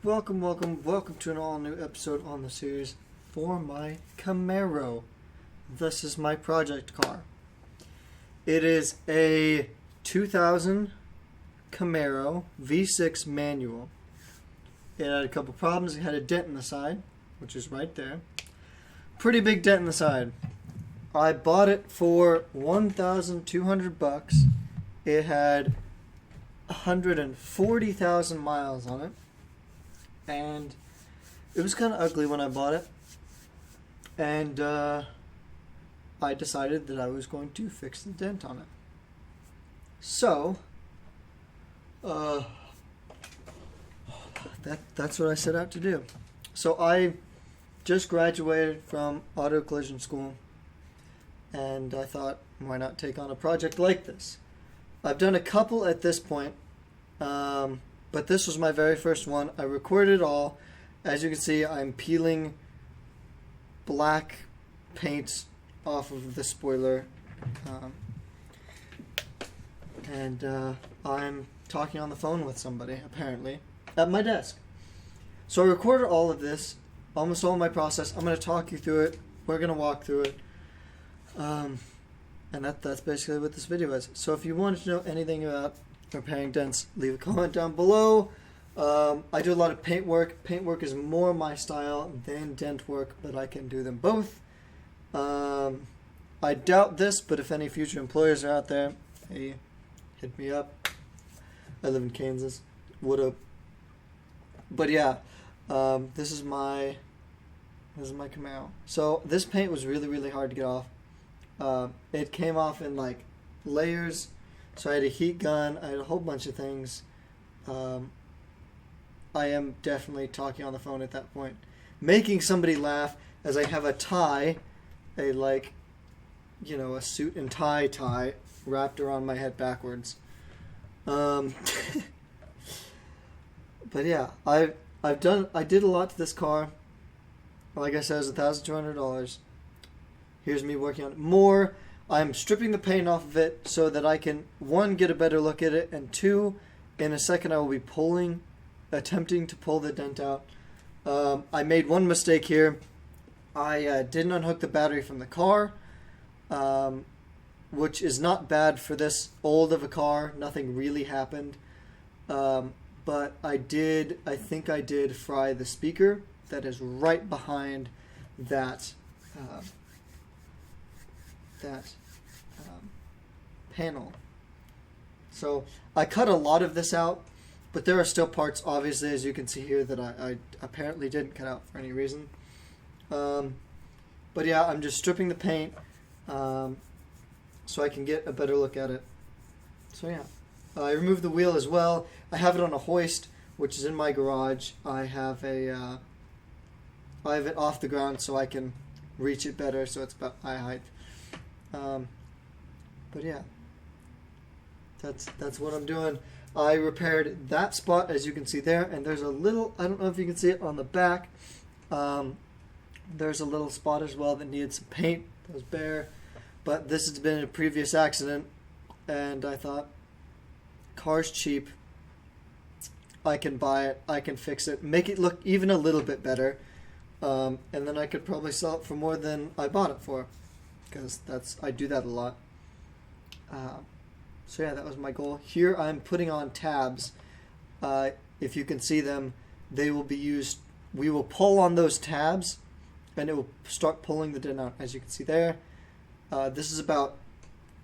Welcome to an all new episode on the series for my Camaro. This is my project car. It is a 2000 Camaro V6 manual. It had a couple problems. It had a dent in the side, which is right there. Pretty big dent in the side. I bought it for $1,200. It had 140,000 miles on it. And it was kind of ugly when I bought it. And I decided that I was going to fix the dent on it. So, that's what I set out to do. So I just graduated from auto collision school. And I thought, why not take on a project like this? I've done a couple at this point. But this was my very first one. I recorded it all. As you can see, I'm peeling black paint off of the spoiler. And I'm talking on the phone with somebody, apparently, at my desk. So I recorded all of this, almost all my process. I'm going to talk you through it. We're going to walk through it. And that's basically what this video is. So if you wanted to know anything about repairing dents, leave a comment down below. I do a lot of paint work. Paint work is more my style than dent work, but I can do them both. I doubt this, but if any future employers are out there, hey, hit me up. I live in Kansas. What up? But yeah, this is my Camaro. So this paint was really hard to get off. It came off in like layers. So I had a heat gun, I had a whole bunch of things. I am definitely talking on the phone at that point. Making somebody laugh as I have a tie, a suit and tie wrapped around my head backwards. But yeah, I did a lot to this car. Like I said, it was $1,200. Here's me working on it more. I'm stripping the paint off of it so that I can, one, get a better look at it, and two, in a second I will be attempting to pull the dent out. I made one mistake here. I didn't unhook the battery from the car, which is not bad for this old of a car. Nothing really happened. But I think I did fry the speaker that is right behind that panel. So I cut a lot of this out, but there are still parts, obviously, as you can see here, that I apparently didn't cut out for any reason. But yeah, I'm just stripping the paint so I can get a better look at it. So yeah, I removed the wheel as well. I have it on a hoist, which is in my garage. I have it off the ground so I can reach it better, so it's about eye height. But yeah, that's what I'm doing. I repaired that spot, as you can see there, and there's a little, I don't know if you can see it on the back, there's a little spot as well that needed some paint, that was bare, but this has been a previous accident, and I thought, car's cheap, I can buy it, I can fix it, make it look even a little bit better, and then I could probably sell it for more than I bought it for. Because I do that a lot. So yeah, that was my goal. Here I'm putting on tabs. If you can see them, they will be used. We will pull on those tabs, and it will start pulling the dent out. As you can see there, this is about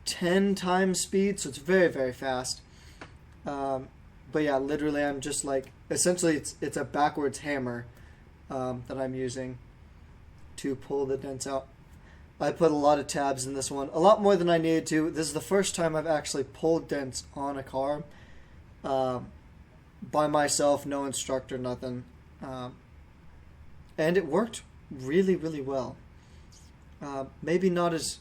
10 times speed, so it's very fast. But yeah, literally, I'm just like, essentially, it's a backwards hammer that I'm using to pull the dents out. I put a lot of tabs in this one, a lot more than I needed to. This is the first time I've actually pulled dents on a car by myself, no instructor, nothing. And it worked really well. Maybe not as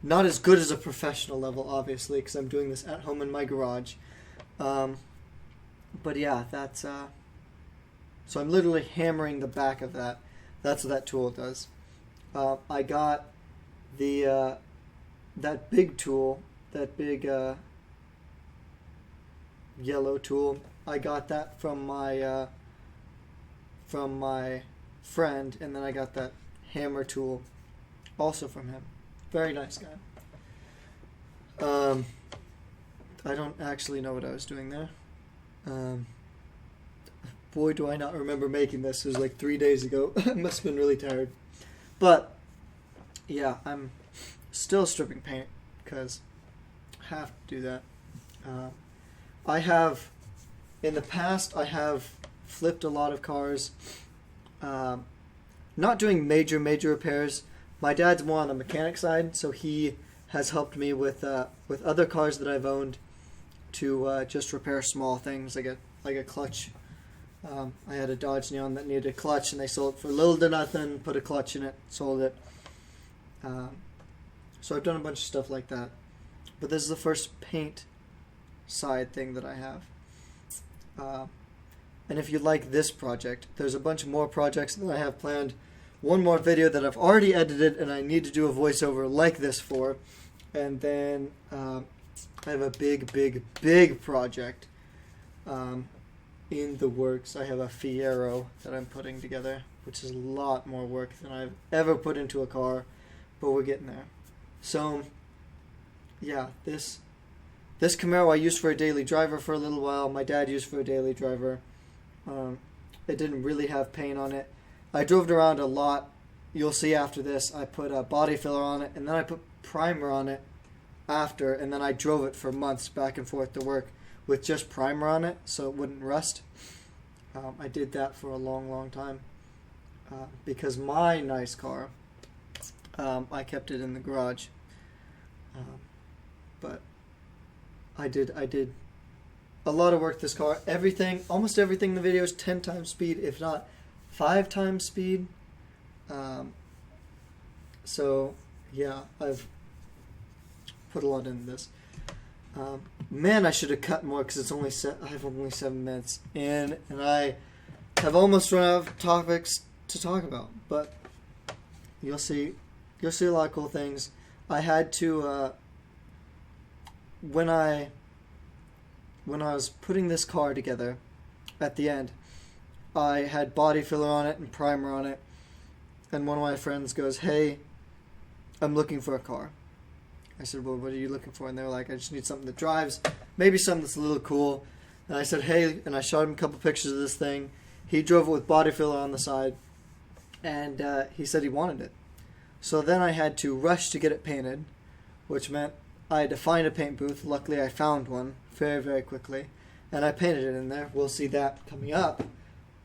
good as a professional level, obviously, because I'm doing this at home in my garage. But yeah, that's... so I'm literally hammering the back of that. That's what that tool does. I got that big tool, that big yellow tool. I got that from my from my friend, and then I got that hammer tool also from him. Very nice guy. I don't actually know what I was doing there. Boy, do I not remember making this. It was like 3 days ago. I must have been really tired. But, yeah, I'm still stripping paint because I have to do that. I have, in the past, I have flipped a lot of cars. Not doing major repairs. My dad's more on the mechanic side, so he has helped me with other cars that I've owned to just repair small things like a clutch. I had a Dodge Neon that needed a clutch, and they sold it for little to nothing. Put a clutch in it, sold it. So I've done a bunch of stuff like that. But this is the first paint side thing that I have. And if you like this project, there's a bunch more projects that I have planned. One more video that I've already edited and I need to do a voiceover like this for. And then I have a big project in the works. I have a Fiero that I'm putting together, which is a lot more work than I've ever put into a car, but we're getting there. So, yeah, this Camaro I used for a daily driver for a little while. My dad used for a daily driver. It didn't really have paint on it. I drove it around a lot. You'll see after this, I put a body filler on it, and then I put primer on it after, and then I drove it for months back and forth to work with just primer on it so it wouldn't rust. I did that for a long time because my nice car, I kept it in the garage. But I did a lot of work this car. Almost everything in the video is 10 times speed, if not 5 times speed. So yeah, I've put a lot into this. Man, I should have cut more because I have only 7 minutes in, and I have almost run out of topics to talk about. But you'll see a lot of cool things. I had to when I was putting this car together at the end, I had body filler on it and primer on it, and one of my friends goes, "Hey, I'm looking for a car." I said, "Well, what are you looking for?" And they were like, "I just need something that drives, maybe something that's a little cool." And I said, "Hey," and I showed him a couple pictures of this thing. He drove it with body filler on the side, and he said he wanted it. So then I had to rush to get it painted, which meant I had to find a paint booth. Luckily, I found one very quickly, and I painted it in there. We'll see that coming up.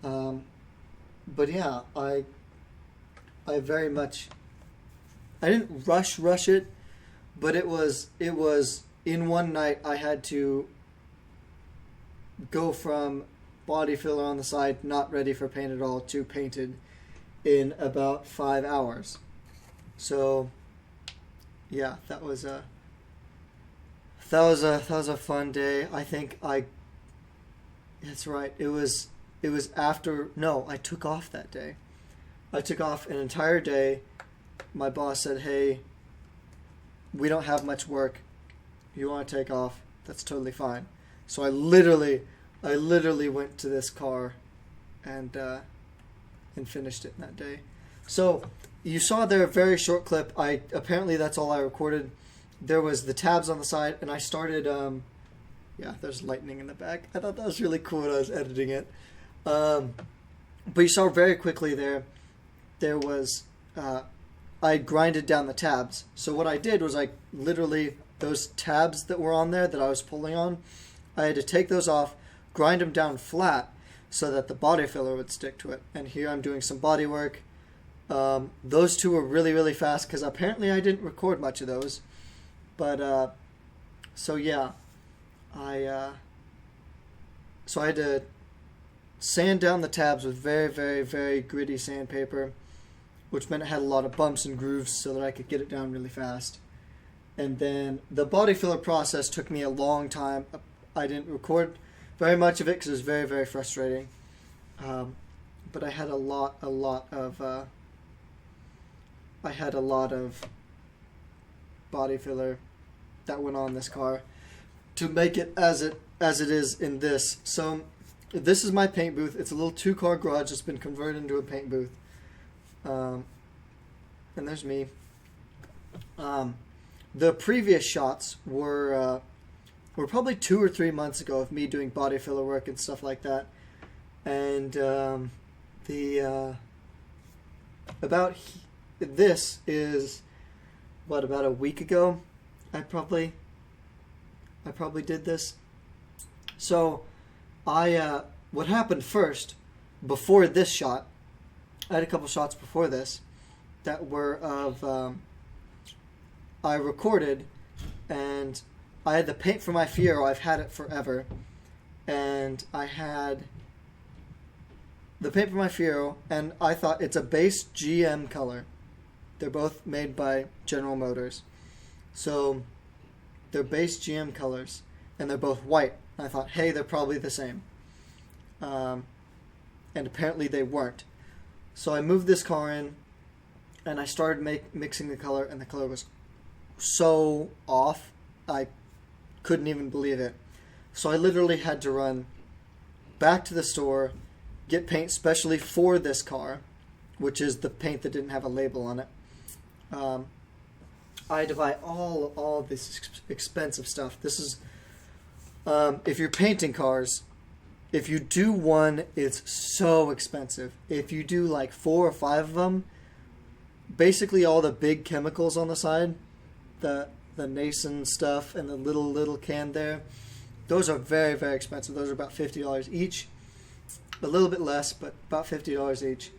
But yeah, I very much, I didn't rush it, but it was in one night I had to go from body filler on the side, not ready for paint at all, to painted in about 5 hours. So yeah, that was a fun day. I think that's right. It was after, no, I took off that day. I took off an entire day. My boss said, "Hey, we don't have much work. You want to take off? That's totally fine." So I literally went to this car and finished it in that day. So you saw there a very short clip. Apparently that's all I recorded. There was the tabs on the side, and I started. Yeah, there's lightning in the back. I thought that was really cool when I was editing it. But you saw very quickly there was. I grinded down the tabs. So what I did was I literally, those tabs that were on there that I was pulling on, I had to take those off, grind them down flat so that the body filler would stick to it. And here I'm doing some body work. Those two were really fast because apparently I didn't record much of those. But, so yeah, so I had to sand down the tabs with very gritty sandpaper, which meant it had a lot of bumps and grooves so that I could get it down really fast. And then the body filler process took me a long time. I didn't record very much of it because it was very frustrating. But I had a lot of body filler that went on this car to make it as it is in this. So this is my paint booth. It's a little 2-car garage that's been converted into a paint booth. And there's me. The previous shots were probably 2 or 3 months ago of me doing body filler work and stuff like that. And this is about a week ago. I probably did this. So what happened first, before this shot, I had a couple shots before this that were of I recorded, and I had the paint for my Fiero. I've had it forever, and I had the paint for my Fiero, and I thought it's a base GM color. They're both made by General Motors, so they're base GM colors, and they're both white. And I thought, hey, they're probably the same, and apparently they weren't. So I moved this car in, and I started mixing the color, and the color was so off, I couldn't even believe it. So I literally had to run back to the store, get paint specially for this car, which is the paint that didn't have a label on it. I had to buy all this expensive stuff. This is, if you're painting cars, if you do one, it's so expensive. If you do like 4 or 5 of them, basically all the big chemicals on the side, the Nason stuff and the little can there, those are very, very expensive. Those are about $50 each. A little bit less, but about $50 each.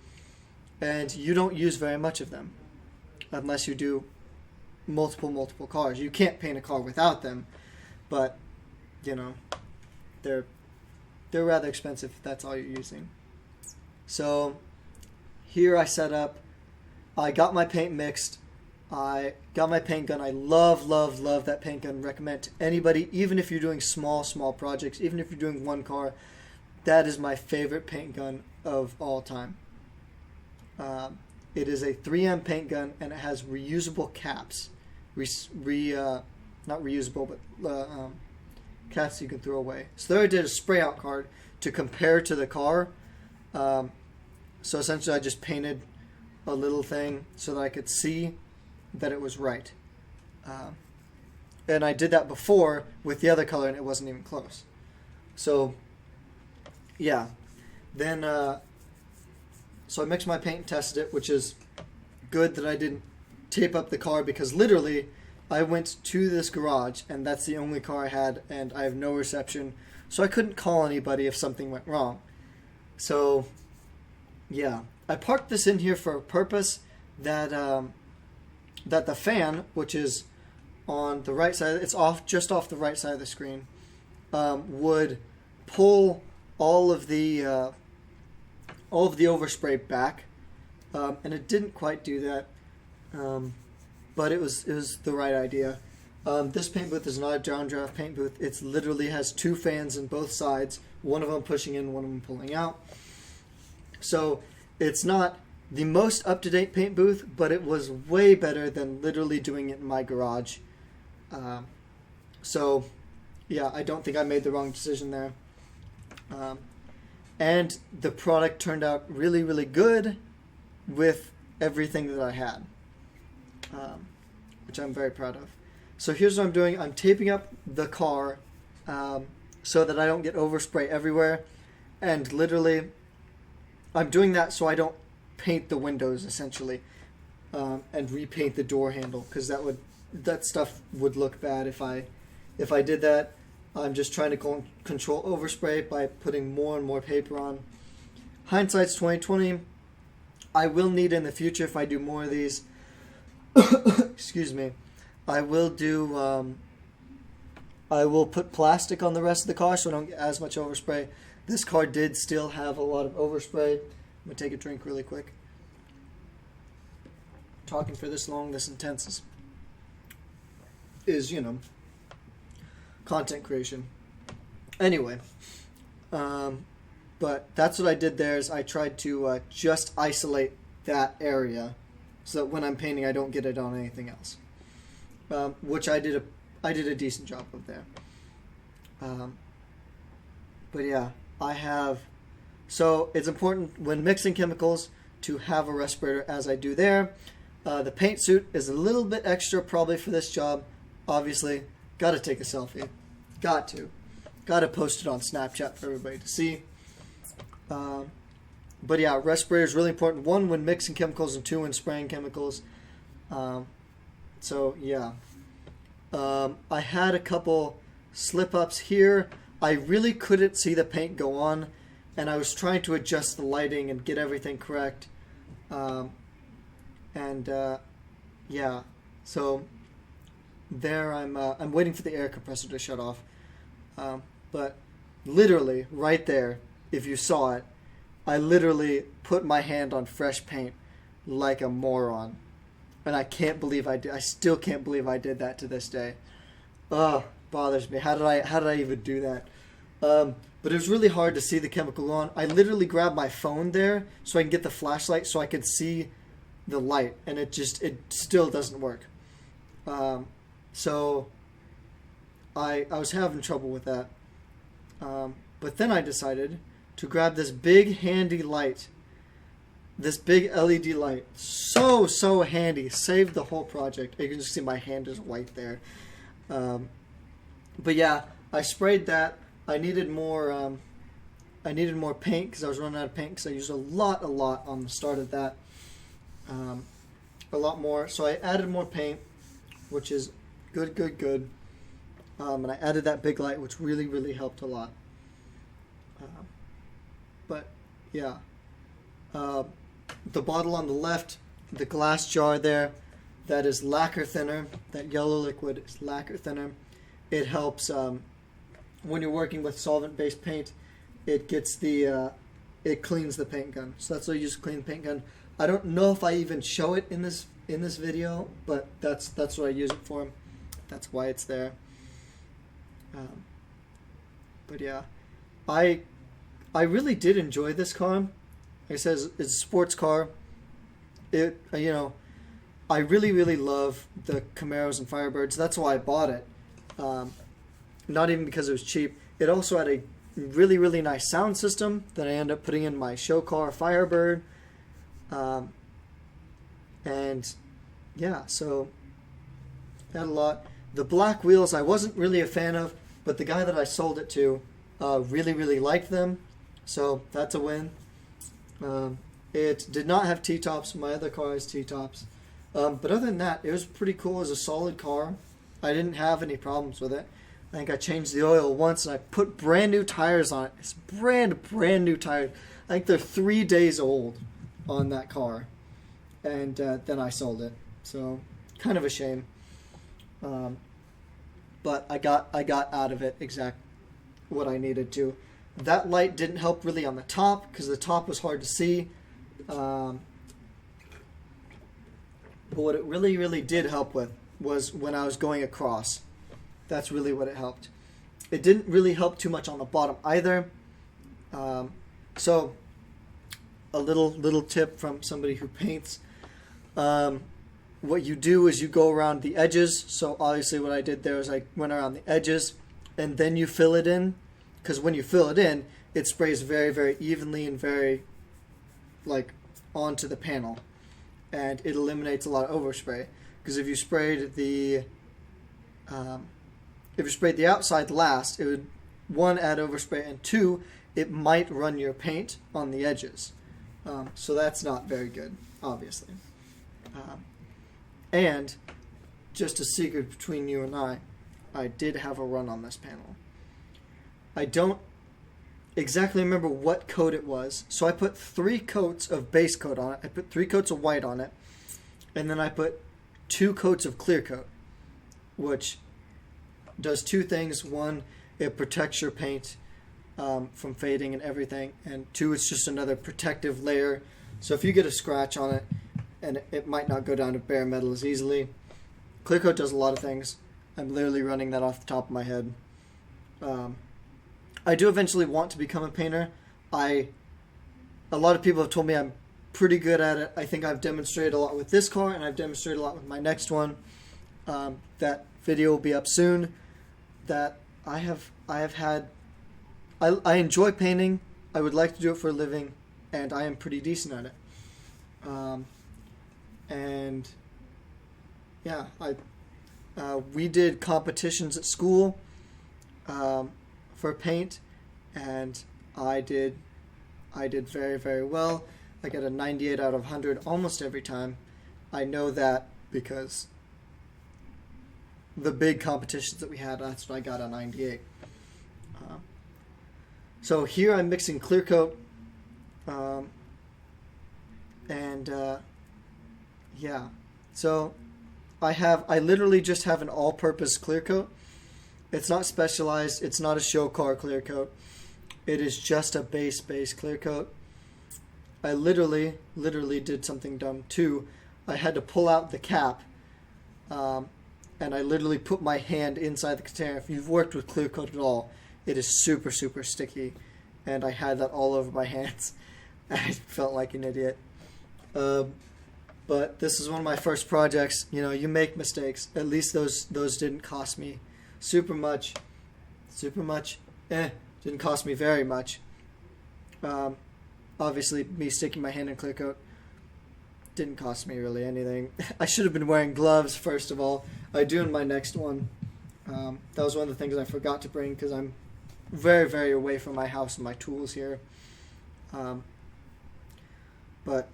And you don't use very much of them unless you do multiple cars. You can't paint a car without them, but you know, they're rather expensive if that's all you're using. So here I set up, I got my paint mixed, I got my paint gun. I love that paint gun. Recommend to anybody, even if you're doing small projects, even if you're doing one car. That is my favorite paint gun of all time. It is a 3M paint gun, and it has reusable caps. Not reusable, but caps you can throw away. So there I did a spray out card to compare to the car. So essentially I just painted a little thing so that I could see that it was right. And I did that before with the other color, and it wasn't even close. So yeah, then so I mixed my paint and tested it, which is good that I didn't tape up the car, because literally I went to this garage and that's the only car I had, and I have no reception, so I couldn't call anybody if something went wrong. So yeah, I parked this in here for a purpose, that that the fan, which is on the right side, it's just off the right side of the screen, would pull all of the overspray back, and it didn't quite do that, but it was the right idea. This paint booth is not a downdraft paint booth. It literally has 2 fans in both sides, one of them pushing in, one of them pulling out. So it's not the most up-to-date paint booth, but it was way better than literally doing it in my garage. So yeah, I don't think I made the wrong decision there. And the product turned out really, really good with everything that I had, which I'm very proud of. So here's what I'm doing. I'm taping up the car so that I don't get overspray everywhere. And literally, I'm doing that so I don't paint the windows, essentially, and repaint the door handle, because that stuff would look bad if I did that. I'm just trying to control overspray by putting more and more paper on. Hindsight's 2020. I will need in the future, if I do more of these, excuse me, I will put plastic on the rest of the car so I don't get as much overspray. This car did still have a lot of overspray. I'm going to take a drink really quick. Talking for this long, this intense is, content creation. Anyway, but that's what I did there, is I tried to just isolate that area so that when I'm painting I don't get it on anything else, which I did a decent job of there. But yeah, So it's important when mixing chemicals to have a respirator, as I do there. The paint suit is a little bit extra probably for this job. Obviously, got to take a selfie. Got to post it on Snapchat for everybody to see. But yeah, respirator is really important. 1, when mixing chemicals, and 2, when spraying chemicals. So yeah. I had a couple slip-ups here. I really couldn't see the paint go on, and I was trying to adjust the lighting and get everything correct. Yeah, so there I'm waiting for the air compressor to shut off. But literally right there, if you saw it, I literally put my hand on fresh paint like a moron. And I can't believe I did. I still can't believe I did that to this day. Ugh, bothers me. How did I even do that? But it was really hard to see the chemical on. I literally grabbed my phone there so I can get the flashlight so I could see the light, and it still doesn't work. So I was having trouble with that. But then I decided to grab this big handy light. This big LED light. So handy. Saved the whole project. You can just see my hand is white there. But yeah, I sprayed that. I needed more paint because I was running out of paint because I used a lot on the start of that. A lot more. So I added more paint, which is good. And I added that big light, which really helped a lot. But yeah. The bottle on the left, the glass jar there, that is lacquer thinner. That yellow liquid is lacquer thinner. It helps when you're working with solvent-based paint. It gets it cleans the paint gun. So that's what I use to clean the paint gun. I don't know if I even show it in this video, but that's what I use it for. That's why it's there. But yeah, I really did enjoy this car. Like I said, it's a sports car. I really love the Camaros and Firebirds. That's why I bought it. Not even because it was cheap. It also had a really nice sound system that I ended up putting in my show car Firebird. And yeah, so had a lot. The black wheels I wasn't really a fan of, but the guy that I sold it to really liked them. So that's a win. It did not have T-tops. My other car has T-tops. But other than that, it was pretty cool. It was a solid car. I didn't have any problems with it. I think I changed the oil once, and I put brand new tires on it. It's brand new tires. I think they're 3 days old on that car. And then I sold it. So, kind of a shame. But I got out of it exactly what I needed to. That light didn't help really on the top because the top was hard to see. But what it really did help with was when I was going across. That's really what it helped. It didn't really help too much on the bottom either. So a little tip from somebody who paints. What you do is you go around the edges. So obviously what I did there is I went around the edges and then you fill it in. Because when you fill it in, it sprays very evenly and very onto the panel. And it eliminates a lot of overspray. Because if you sprayed the outside last, it would 1, add overspray, and 2, it might run your paint on the edges. So that's not very good, obviously. And just a secret between you and I did have a run on this panel. I don't exactly remember what coat it was. So I put 3 coats of base coat on it. I put 3 coats of white on it. And then I put 2 coats of clear coat, which does 2 things. 1, it protects your paint from fading and everything. And 2, it's just another protective layer. So if you get a scratch on it, and it might not go down to bare metal as easily. Clear coat does a lot of things. I'm literally running that off the top of my head. I do eventually want to become a painter. A lot of people have told me I'm pretty good at it. I think I've demonstrated a lot with this car, and I've demonstrated a lot with my next one. That video will be up soon. That I have had I enjoy painting. I would like to do it for a living, and I am pretty decent at it. And yeah, we did competitions at school for paint, and I did very, very well. I got a 98 out of 100 almost every time. I know that because the big competitions that we had, that's what I got a 98. So here I'm mixing clear coat, yeah. So I literally just have an all-purpose clear coat. It's not specialized. It's not a show car clear coat. It is just a base clear coat. I literally did something dumb too. I had to pull out the cap, and I literally put my hand inside the container. If you've worked with clear coat at all, it is super, super sticky, and I had that all over my hands. I felt like an idiot. But this is one of my first projects. You know, you make mistakes. At least those didn't cost me super much. Didn't cost me very much. Obviously, me sticking my hand in clear coat didn't cost me really anything. I should have been wearing gloves, first of all. I do in my next one. That was one of the things I forgot to bring because I'm very, very away from my house and my tools here. But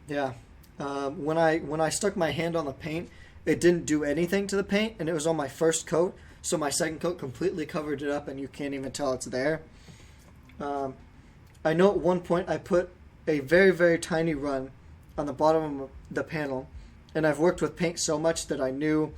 yeah, when I stuck my hand on the paint, it didn't do anything to the paint, and it was on my first coat, so my second coat completely covered it up, and you can't even tell it's there. I know at one point I put a very, very tiny run on the bottom of the panel, and I've worked with paint so much that I knew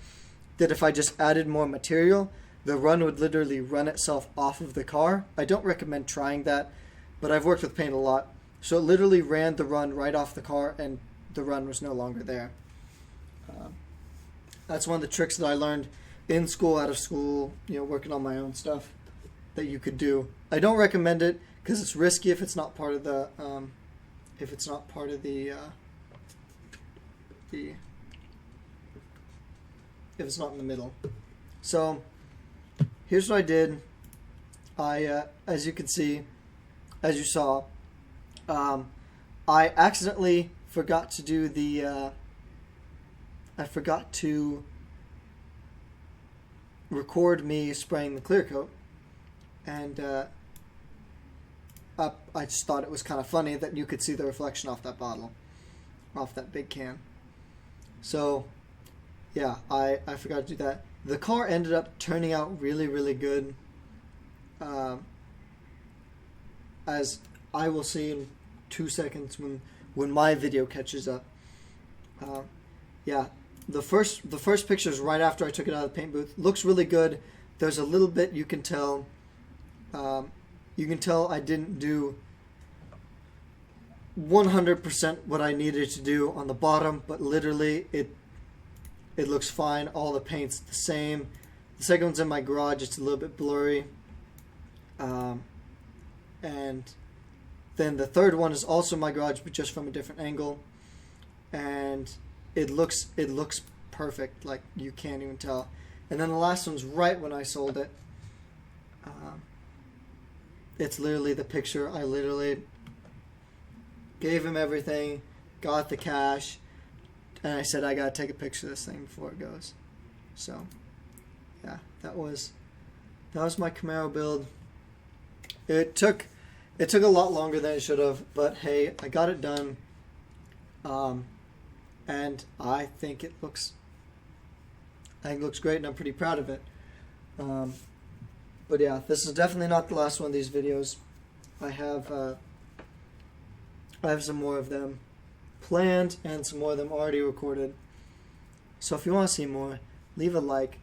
that if I just added more material, the run would literally run itself off of the car. I don't recommend trying that, but I've worked with paint a lot. So it literally ran the run right off the car, and the run was no longer there. That's one of the tricks that I learned in school, out of school, you know, working on my own stuff that you could do. I don't recommend it because it's risky if it's not part of the if it's not in the middle. So here's what I did. As you can see, as you saw, I accidentally forgot to do the I forgot to record me spraying the clear coat, and I just thought it was kind of funny that you could see the reflection off that bottle, off that big can. So yeah, I forgot to do that. The car ended up turning out really, really good, as I will see in 2 seconds when my video catches up. Yeah, the first picture is right after I took it out of the paint booth. Looks really good. There's a little bit you can tell. You can tell I didn't do 100% what I needed to do on the bottom, but literally it looks fine. All the paint's the same. The second one's in my garage. It's a little bit blurry. And then the third one is also in my garage, but just from a different angle. And it looks perfect. Like, you can't even tell. And then the last one's right when I sold it. It's literally the picture. I literally gave him everything, got the cash, and I said, I gotta take a picture of this thing before it goes. So yeah, that was my Camaro build. It took a lot longer than it should have, but hey, I got it done. And I think it looks great, and I'm pretty proud of it. But yeah, this is definitely not the last one of these videos. I have some more of them planned and some more of them already recorded. So if you want to see more, leave a like.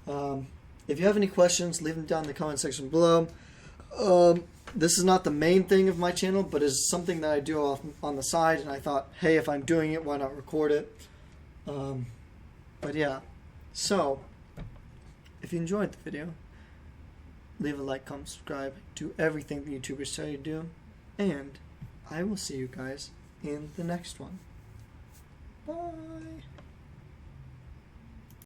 If you have any questions, leave them down in the comment section below. This is not the main thing of my channel, but is something that I do on the side, and I thought, hey, if I'm doing it, why not record it? But yeah, so if you enjoyed the video, leave a like, comment, subscribe, do everything the YouTubers tell you to do, and I will see you guys in the next one. Bye!